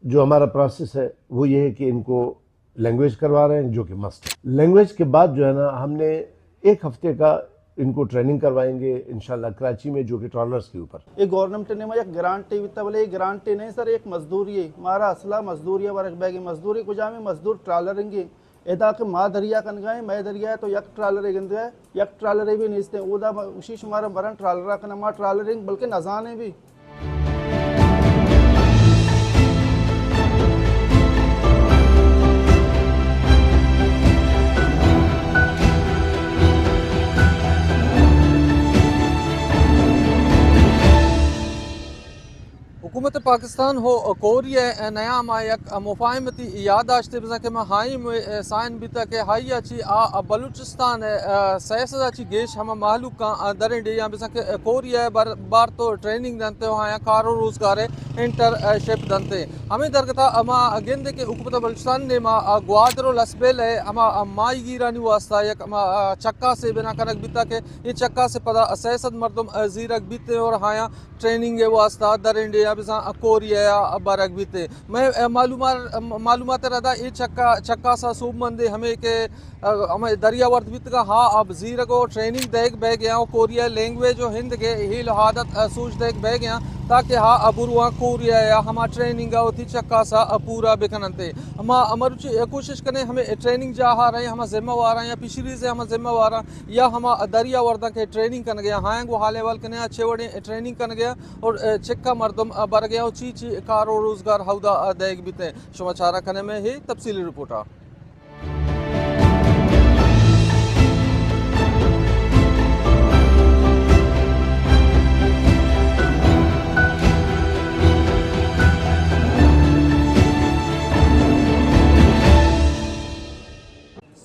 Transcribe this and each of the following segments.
जो हमारा प्रोसेस है वो ये है कि इनको लैंग्वेज करवा रहे हैं, जो कि मस्ट है। लैंग्वेज के बाद जो है ना, हमने 1 हफ्ते का इनको ट्रेनिंग करवाएंगे इंशाल्लाह कराची में, जो कि ट्रॉलर्स के ऊपर। ये गवर्नमेंट ने एक ग्रांटी वित्ता बोले, ये ग्रांटी नहीं सर, एक मजदूरी है मारा असला मजदूरी वरक बैगी मजदूरी को जामे मजदूर ट्रालरिंगे एदा के माँ दरिया कन गए मैं दरिया है तो यक ट्रालर गंद गए यक ट्रालर भी नहीं उदा उसी शुमार मरन ट्रालर का नमा ट्रालरिंग बल्कि नजाने भी। हुकूमत पाकिस्तान हो कोरिया नया मा एक मुफाहमती यादाश्त बिज़ा में हाई में साइन बिता के हाई अच्छी बलूचिस्तान सैसदा अच्छी गेश हम मालूक का दरें डे या बिज़ा के कोरिया बार तो ट्रेनिंग दंते हो या कारो रोजगार इंटरशिप दंते हमें दरकता अमा गेंदे के हुकूमत बलूचिस्तान ने मा ग्वादरो लसबेल है अमा माई गिरानी वास्ता एक अमा चक्का से बिना कनक बिता के ये चक्का से पता सैसद मर्दम जीरक बीते और हाया ट्रेनिंग है वास्ता दरें डे कोरिया बारक बीते मैं मालूमात रहा ये चक्का सा सूब मंदे हमें के हमें दरिया वर्द बीत का हाँ अब जीर को ट्रेनिंग देख बह गया कोरिया लैंग्वेज जो हिंद के हिल हादत सूझ देख बह गया ताकि हाँ अबुरुआ कोरिया या हमारा ट्रेनिंग होती चक्का सा पूरा बेकनते हम अमर कोशिश करें हमें ट्रेनिंग जा रहे हैं हम जिम्मेवार हैं या पिछली से हम जिम्मेवार या हम दरिया वर्दा के ट्रेनिंग कर गया हाँ वो हाले वाल कने अच्छे बड़े ट्रेनिंग कर गया और चिक्का मर्दम बर गया ची कारो रोजगार हौदा देख बीते समाचार खने में ही तफसीली रिपोर्टा।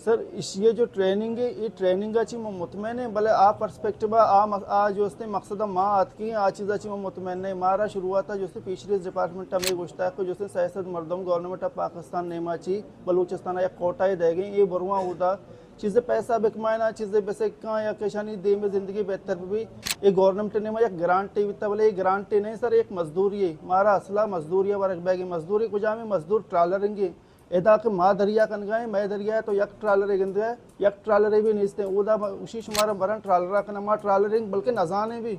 सर ये जो ट्रेनिंग है ये ट्रेनिंग अच्छी मुतमैन है भले आ पर्सपेक्टिव आ जो उसने मकसद माँ आत की आ चीज़ अच्छी मुतमैन है मारा शुरुआत जो उसने फिशरीज डिपार्टमेंट में गुश्ता को जो सैसद मर्दम गवर्नमेंट ऑफ पाकिस्तान ने माची बलूचिस्तान या कोटाई दे गई ये बरुआ उदा चीज़ें पैसा बिकमायना चीज़ें वैसे कहाँ या केशानी दे में ज़िंदगी बेहतर भी ये गवर्नमेंट ने एक ग्रांटी वित्ता बोले ये ग्रांटी नहीं सर एक मजदूरी है मारा असला मजदूरी वरक बैगी मजदूरी को जामे मजदूर ट्रालरिंगे एदा के माँ दरिया कन गए मैं दरिया है तो यक ट्रालर गंद गए यक ट्रालर भी नहीं उदा उसी शुमार मरन ट्रालर का नमा ट्रालरिंग बल्कि नजाने भी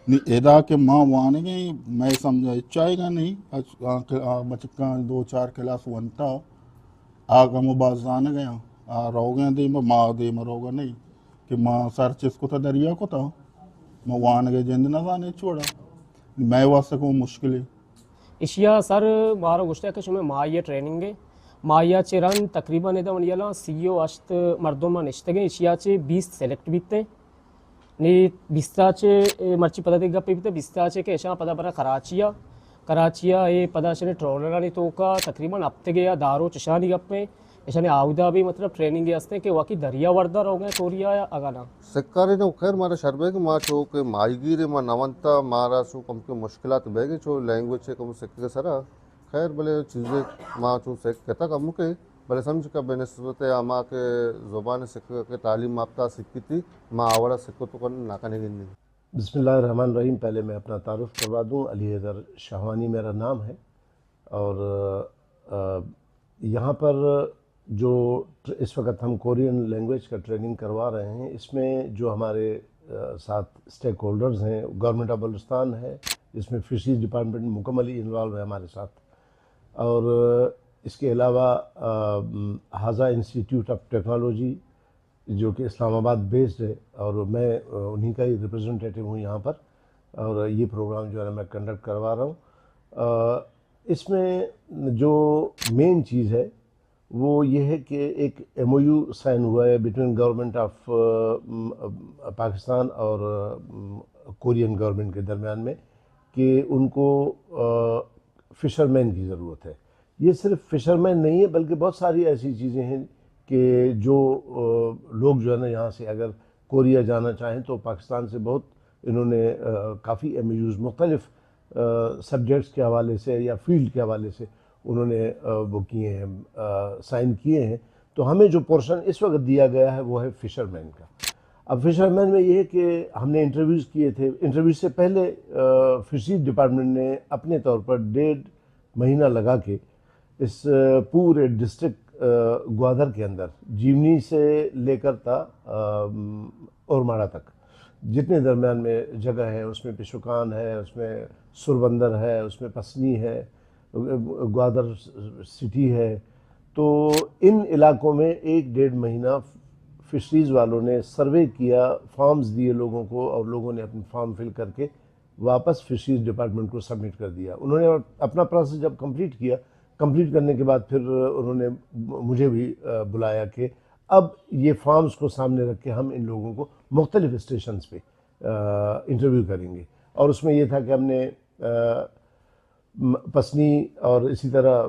नहीं एदा के माँ वाने गए मैं समझा चाहेगा नहीं बचका 2-4 क्लास वनता आग हम बाजान गया रोगे दे माँ दे रोगा नहीं कि माँ सर चीज को था दरिया को था मैं वान गए जिंद नजाने छोड़ा मैं वास्ते को मुश्किल है इशिया सर मारो गुस्ता के शुमे माया ट्रेनिंग है माया चिरन तकरीबन इधर वनियाला सीओ अश्त मर्दों में निश्चित गए इशिया चे 20 सेलेक्ट बीते ने बिस्ता चे मर्ची पता देगा पे बीते बिस्ता चे के ऐसा पता बरा कराचिया ये पता चले ट्रोलर नहीं तो का तकरीबन हफ्ते गया दारो चशानी गप में ऐसा ने आउदा भी मतलब ट्रेनिंग हस्ते के वाकई दरिया वर्दा हो गए कोरिया या अगाना सिक्कारे ने खैर मारा शर्बे के माँ चो के माईगिरे माँ नवंता मारा सो कम के मुश्किलात बैगे चो लैंग्वेज से कम सिक्के सरा खैर भले चीज़ें माँ चो सिक कहता कम के भले समझ का बेनस्बत माँ के ज़ुबान सिक्क के तालीम याफ्ता सिक्की थी माँ आवड़ा सिक्को तो कर नाकाने गिनी। बिस्मिल्लाहिर्रहमानिर्रहीम। पहले मैं अपना तारुफ करवा दूँ, अली हैदर शाहवानी मेरा नाम है और यहाँ पर जो इस वक्त हम कोरियन लैंग्वेज का ट्रेनिंग करवा रहे हैं इसमें जो हमारे साथ स्टेक होल्डर्स हैं गवर्नमेंट ऑफ बलूचिस्तान है, इसमें फिशरीज डिपार्टमेंट मुकम्मली इन्वॉल्व है हमारे साथ, और इसके अलावा हाजा इंस्टीट्यूट ऑफ टेक्नोलॉजी जो कि इस्लामाबाद बेस्ड है और मैं उन्हीं का ही रिप्रेजेंटेटिव हूँ यहाँ पर, और ये प्रोग्राम जो है मैं कंडक्ट करवा रहा हूँ। इसमें जो मेन चीज़ है वो ये है कि एक MOU साइन हुआ है बिटवीन गवर्नमेंट ऑफ पाकिस्तान और कोरियन गवर्नमेंट के दरमियान में कि उनको फ़िशरमैन की ज़रूरत है। ये सिर्फ फ़िशरमैन नहीं है बल्कि बहुत सारी ऐसी चीज़ें हैं कि जो लोग जो है ना यहाँ से अगर कोरिया जाना चाहें तो पाकिस्तान से बहुत इन्होंने काफ़ी MOUs मुख्तलिफ़ सब्जेक्ट्स के हवाले से या फील्ड के हवाले से उन्होंने वो किए हैं, साइन किए हैं। तो हमें जो पोर्शन इस वक्त दिया गया है वो है फ़िशरमैन का। अब फ़िशरमैन में ये है कि हमने इंटरव्यूज़ किए थे, इंटरव्यू से पहले फिशरीज डिपार्टमेंट ने अपने तौर पर 1.5 महीना लगा के इस पूरे डिस्ट्रिक्ट ग्वादर के अंदर जीवनी से लेकर था औरमाड़ा तक जितने दरमियान में जगह है, उसमें पिशुकान है, उसमें सुरबंदर है, उसमें पसनी है, ग्वादर सिटी है। तो इन इलाकों में 1-1.5 महीना फिशरीज़ वालों ने सर्वे किया, फॉर्म्स दिए लोगों को, और लोगों ने अपने फॉर्म फिल करके वापस फिशरीज़ डिपार्टमेंट को सबमिट कर दिया। उन्होंने अपना प्रोसेस जब कंप्लीट किया, कंप्लीट करने के बाद फिर उन्होंने मुझे भी बुलाया कि अब ये फॉर्म्स को सामने रख के हम इन लोगों को मुख्तलिफ स्टेशंस पे इंटरव्यू करेंगे। और उसमें ये था कि हमने पसनी और इसी तरह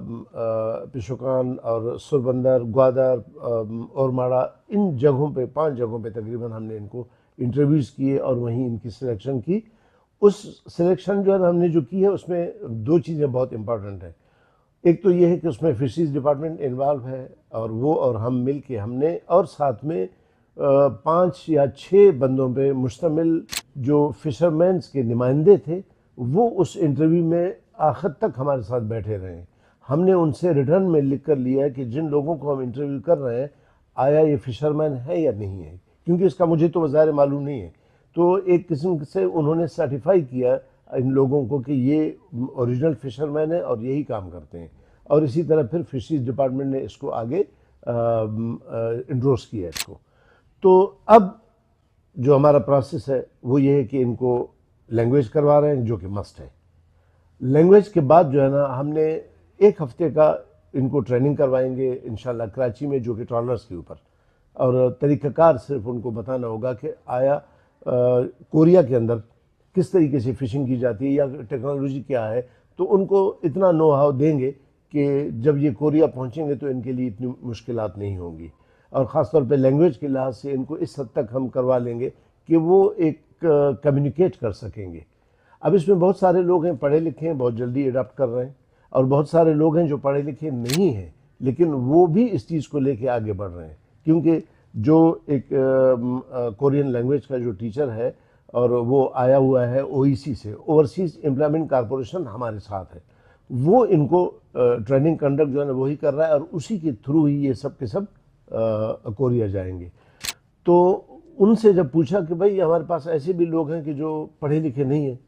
पिशुकान और सुरबंदर, ग्वादर, औरमाड़ा, इन जगहों पे 5 जगहों पे तकरीबन हमने इनको इंटरव्यूज़ किए और वहीं इनकी सिलेक्शन की। उस सिलेक्शन जो है हमने जो की है उसमें 2 चीज़ें बहुत इम्पॉर्टेंट हैं। एक तो ये है कि उसमें फिशरीज़ डिपार्टमेंट इन्वॉल्व है और वो और हम मिल के हमने, और साथ में 5 या 6 बंदों पे मुश्तमिल जो फिशरमैन्स के नुमाइंदे थे वो उस इंटरव्यू में आखिर तक हमारे साथ बैठे रहे। हमने उनसे रिटर्न में लिख कर लिया कि जिन लोगों को हम इंटरव्यू कर रहे हैं आया ये फिशरमैन है या नहीं है, क्योंकि इसका मुझे तो ज़ाहिर मालूम नहीं है। तो एक किस्म से उन्होंने सर्टिफाई किया इन लोगों को कि ये ओरिजिनल फिशरमैन है और यही काम करते हैं, और इसी तरह फिर फिशरीज डिपार्टमेंट ने इसको आगे इंडोर्स किया इसको। तो अब जो हमारा प्रोसेस है वो ये है कि इनको लैंग्वेज करवा रहे हैं, जो कि मस्ट है। लैंग्वेज के बाद जो है ना हमने 1 हफ्ते का इनको ट्रेनिंग करवाएंगे इंशाल्लाह कराची में, जो कि ट्रॉलर्स के ऊपर, और तरीक़ाकार सिर्फ उनको बताना होगा कि आया कोरिया के अंदर किस तरीके से फ़िशिंग की जाती है या टेक्नोलॉजी क्या है। तो उनको इतना नो हाउ देंगे कि जब ये कोरिया पहुंचेंगे तो इनके लिए इतनी मुश्किलात नहीं होंगी, और ख़ास तौर पे लैंग्वेज के लिहाज से इनको इस हद तक हम करवा लेंगे कि वो एक कम्युनिकेट कर सकेंगे। अब इसमें बहुत सारे लोग हैं पढ़े लिखे हैं, बहुत जल्दी अडॉप्ट कर रहे हैं, और बहुत सारे लोग हैं जो पढ़े लिखे नहीं हैं लेकिन वो भी इस चीज़ को लेके आगे बढ़ रहे हैं, क्योंकि जो एक कोरियन लैंग्वेज का जो टीचर है और वो आया हुआ है OEC से, ओवरसीज़ एम्प्लॉयमेंट कॉरपोरेशन हमारे साथ है, वो इनको ट्रेनिंग कंडक्ट जो है ना वही कर रहा है, और उसी के थ्रू ही ये सब के सब कोरिया जाएंगे। तो उनसे जब पूछा कि भाई हमारे पास ऐसे भी लोग हैं कि जो पढ़े लिखे नहीं हैं,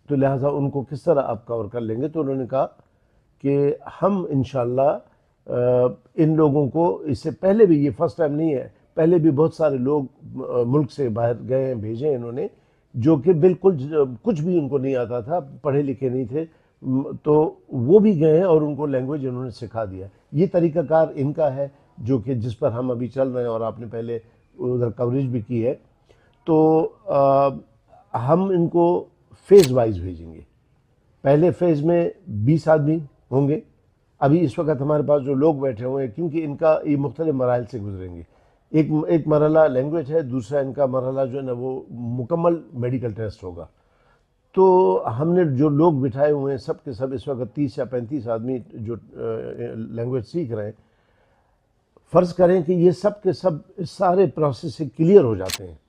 तो लिहाजा उनको किस तरह आप कवर कर लेंगे, तो उन्होंने कहा कि हम इंशाल्लाह इन लोगों को, इससे पहले भी, ये फर्स्ट टाइम नहीं है, पहले भी बहुत सारे लोग मुल्क से बाहर गए हैं, भेजे हैं इन्होंने, जो कि बिल्कुल कुछ भी उनको नहीं आता था, पढ़े लिखे नहीं थे, तो वो भी गए हैं और उनको लैंग्वेज इन्होंने सिखा दिया। ये तरीक़ाकार इनका है जो कि जिस पर हम अभी चल रहे हैं, और आपने पहले उधर कवरेज भी की है। तो हम इनको फ़ेज़ वाइज भेजेंगे। पहले फ़ेज़ में 20 आदमी होंगे। अभी इस वक्त हमारे पास जो लोग बैठे हुए हैं, क्योंकि इनका ये मुख्तलिफ मराइल से गुजरेंगे, एक मरहला लैंग्वेज है, दूसरा इनका मरहला जो है ना वो मुकम्मल मेडिकल टेस्ट होगा। तो हमने जो लोग बिठाए हुए हैं सब के सब इस वक्त 30 या 35 आदमी जो लैंग्वेज सीख रहे हैं। फ़र्ज़ करें कि ये सब के सब सारे प्रोसेस से क्लियर हो जाते हैं,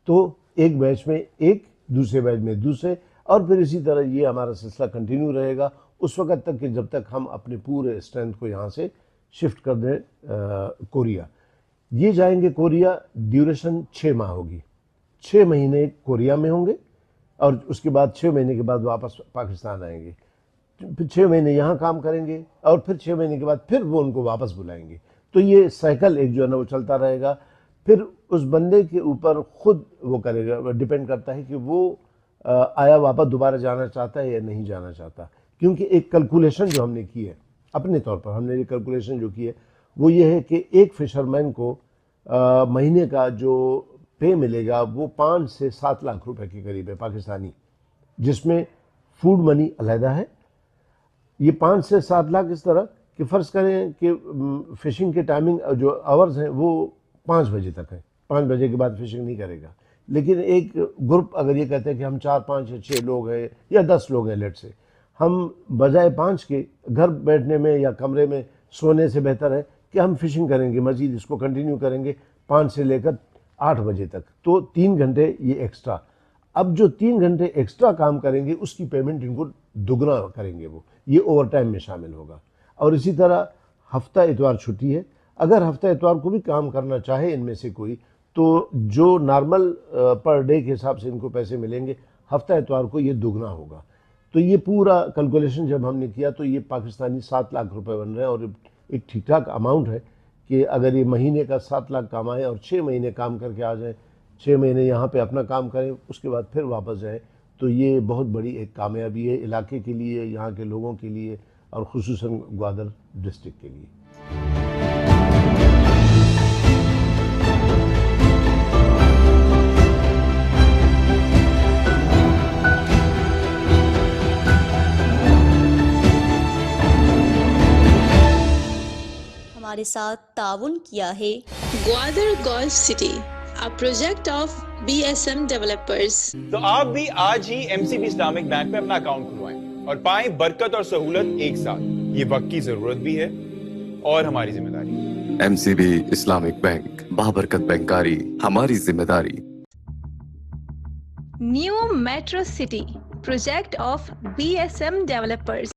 तो एक बैच में एक, दूसरे बैच में दूसरे, और फिर इसी तरह ये हमारा सिलसिला कंटिन्यू रहेगा उस वक्त तक कि जब तक हम अपने पूरे स्ट्रेंथ को यहाँ से शिफ्ट कर दें कोरिया। ये जाएंगे कोरिया, ड्यूरेशन 6 माह होगी। 6 महीने कोरिया में होंगे और उसके बाद 6 महीने के बाद वापस पाकिस्तान आएंगे, फिर 6 महीने यहाँ काम करेंगे और फिर 6 महीने के बाद फिर वो उनको वापस बुलाएंगे। तो ये साइकिल एक जो है ना वो चलता रहेगा। फिर उस बंदे के ऊपर खुद वो करेगा, डिपेंड करता है कि वो आया वापस दोबारा जाना चाहता है या नहीं जाना चाहता। क्योंकि एक कैलकुलेशन जो हमने की है अपने तौर पर, हमने ये कैलकुलेशन जो की है वो ये है कि एक फिशरमैन को महीने का जो पे मिलेगा वो 5 से 7 लाख रुपए के करीब है पाकिस्तानी, जिसमें फूड मनी अलहदा है। ये 5 से 7 लाख इस तरह कि फ़र्ज़ करें कि फ़िशिंग के टाइमिंग जो आवर्स हैं वो 5 बजे तक है, 5 बजे के बाद फ़िशिंग नहीं करेगा। लेकिन एक ग्रुप अगर ये कहते हैं कि हम 4, 5 या 6 लोग हैं या 10 लोग हैं, लेट से, हम बजाय 5 के घर बैठने में या कमरे में सोने से बेहतर है कि हम फ़िशिंग करेंगे, मज़ीद इसको कंटिन्यू करेंगे 5 से लेकर 8 बजे तक, तो 3 घंटे ये एक्स्ट्रा। अब जो 3 घंटे एक्स्ट्रा काम करेंगे उसकी पेमेंट इनको दुगना करेंगे वो, ये ओवर टाइम में शामिल होगा। और इसी तरह हफ्ता इतवार छुट्टी है, अगर हफ्ता इतवार को भी काम करना चाहे इनमें से कोई, तो जो नॉर्मल पर डे के हिसाब से इनको पैसे मिलेंगे, हफ्ता इतवार को ये दुगना होगा। तो ये पूरा कैलकुलेशन जब हमने किया तो ये पाकिस्तानी 7 लाख रुपए बन रहे हैं, और एक ठीक ठाक अमाउंट है कि अगर ये महीने का 7 लाख कमाएं और 6 महीने काम करके आ जाएं, 6 महीने यहाँ पे अपना काम करें, उसके बाद फिर वापस जाएं, तो ये बहुत बड़ी एक कामयाबी है इलाके के लिए, यहाँ के लोगों के लिए, और खुसूसन ग्वादर डिस्ट्रिक्ट के लिए। हमारे साथ ताउन किया है Gwadar golf city, a project of BSM developers. तो आप भी आज ही MCB इस्लामिक बैंक में अपना अकाउंट खुलवाएं और पाएं बरकत और सहूलत एक साथ। ये वक्त की जरूरत भी है और हमारी जिम्मेदारी। MCB इस्लामिक बैंक, बाबरकत बैंकारी, हमारी जिम्मेदारी। New metro city, project of BSM developers.